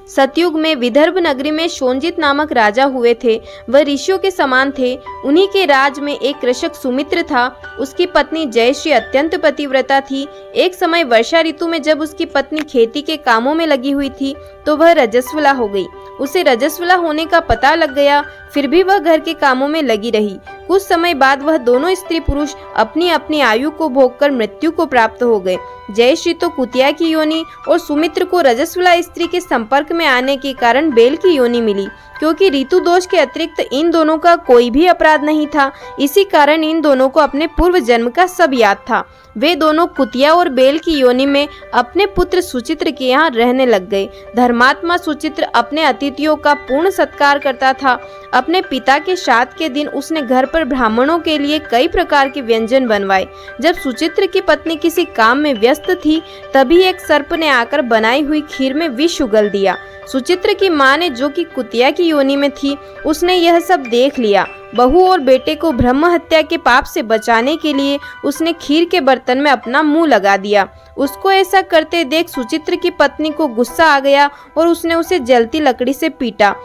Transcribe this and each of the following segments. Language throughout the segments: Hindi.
सतयुग में विदर्भ नगरी में शोणजित नामक राजा हुए थे। वह ऋषियों के समान थे। उन्हीं के राज में एक कृषक सुमित्र था। उसकी पत्नी जयश्री अत्यंत पतिव्रता थी। एक समय वर्षा ऋतु में जब उसकी पत्नी खेती के कामों में लगी हुई थी तो वह रजस्वला हो गई। उसे रजस्वला होने का पता लग गया, फिर भी वह घर के कामों में लगी रही। कुछ समय बाद वह दोनों स्त्री पुरुष अपनी अपनी आयु को भोगकर मृत्यु को प्राप्त हो गए। जयश्री तो कुतिया की योनि और सुमित्र को रजस्वला स्त्री के संपर्क में आने के कारण बेल की योनि मिली। क्योंकि ऋतु दोष के अतिरिक्त इन दोनों का कोई भी अपराध नहीं था, इसी कारण इन दोनों को अपने पूर्व जन्म का सब याद था। वे दोनों कुतिया और बेल की योनि में अपने पुत्र सुचित्र के यहाँ रहने लग गए। धर्मात्मा सुचित्र अपने अतिथियों का पूर्ण सत्कार करता था। अपने पिता के श्राद्ध के दिन उसने घर पर ब्राह्मणों के लिए कई प्रकार के व्यंजन बनवाए। जब सुचित्र की पत्नी किसी काम में व्यस्त थी, तभी एक सर्प ने आकर बनाई हुई खीर में विष उगल दिया। सुचित्र की मां ने, जो कि कुतिया की योनि में थी, उसने यह सब देख लिया। बहू और बेटे को ब्रह्म हत्या के पाप से बचाने के लिए उसने खीर के बर्तन में अपना मुंह लगा दिया। उसको ऐसा करते देख सुचित्र की पत्नी को गुस्सा आ गया और उसने उसे जलती लकड़ी से पीटा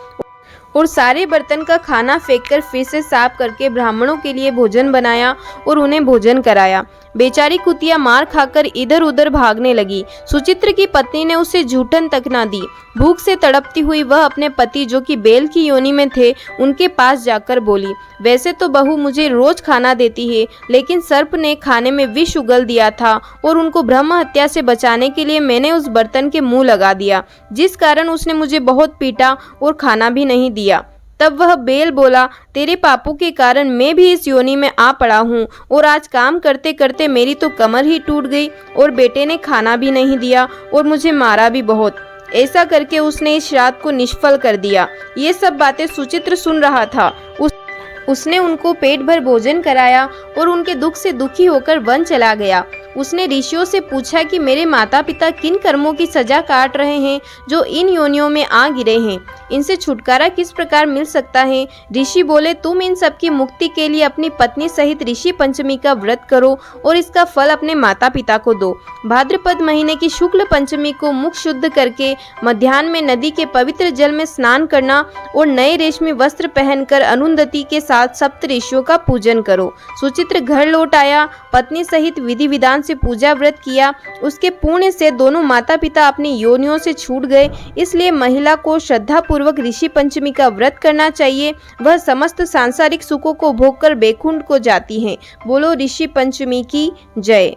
और सारे बर्तन का खाना फेंककर फिर से साफ करके ब्राह्मणों के लिए भोजन बनाया और उन्हें भोजन कराया। बेचारी कुतिया मार खाकर इधर उधर भागने लगी। सुचित्र की पत्नी ने उसे जूठन तक ना दी। भूख से तड़पती हुई वह अपने पति, जो कि बेल की योनि में थे, उनके पास जाकर बोली, वैसे तो बहू मुझे रोज खाना देती है, लेकिन सर्प ने खाने में विष उगल दिया था और उनको ब्रह्म हत्या से बचाने के लिए मैंने उस बर्तन के मुंह लगा दिया, जिस कारण उसने मुझे बहुत पीटा और खाना भी नहीं दिया। तब वह बेल बोला, तेरे पापों के कारण मैं भी इस योनि में आ पड़ा हूँ और आज काम करते करते मेरी तो कमर ही टूट गई और बेटे ने खाना भी नहीं दिया और मुझे मारा भी बहुत। ऐसा करके उसने इस श्राद्ध को निष्फल कर दिया। ये सब बातें सुचित्र सुन रहा था। उसने उनको पेट भर भोजन कराया और उनके दुख से दुखी होकर वन चला गया। उसने ऋषियों से पूछा कि मेरे माता पिता किन कर्मों की सजा काट रहे हैं जो इन योनियों में आ गिरे हैं, इनसे छुटकारा किस प्रकार मिल सकता है। ऋषि बोले, तुम इन सब की मुक्ति के लिए अपनी पत्नी सहित ऋषि पंचमी का व्रत करो और इसका फल अपने माता पिता को दो। भाद्रपद महीने की शुक्ल पंचमी को मुख शुद्ध करके मध्याह्न में नदी के पवित्र जल में स्नान करना और नए रेशमी वस्त्र पहनकर अरुंधति के साथ सप्त ऋषियों का पूजन करो। सुचित्र घर लौट आया, पत्नी सहित विधि विधान से पूजा व्रत किया। उसके पुण्य से दोनों माता पिता अपनी योनियों से छूट गए। इसलिए महिला को श्रद्धा पूर्वक ऋषि पंचमी का व्रत करना चाहिए। वह समस्त सांसारिक सुखों को भोगकर बैकुंठ को जाती है। बोलो ऋषि पंचमी की जय।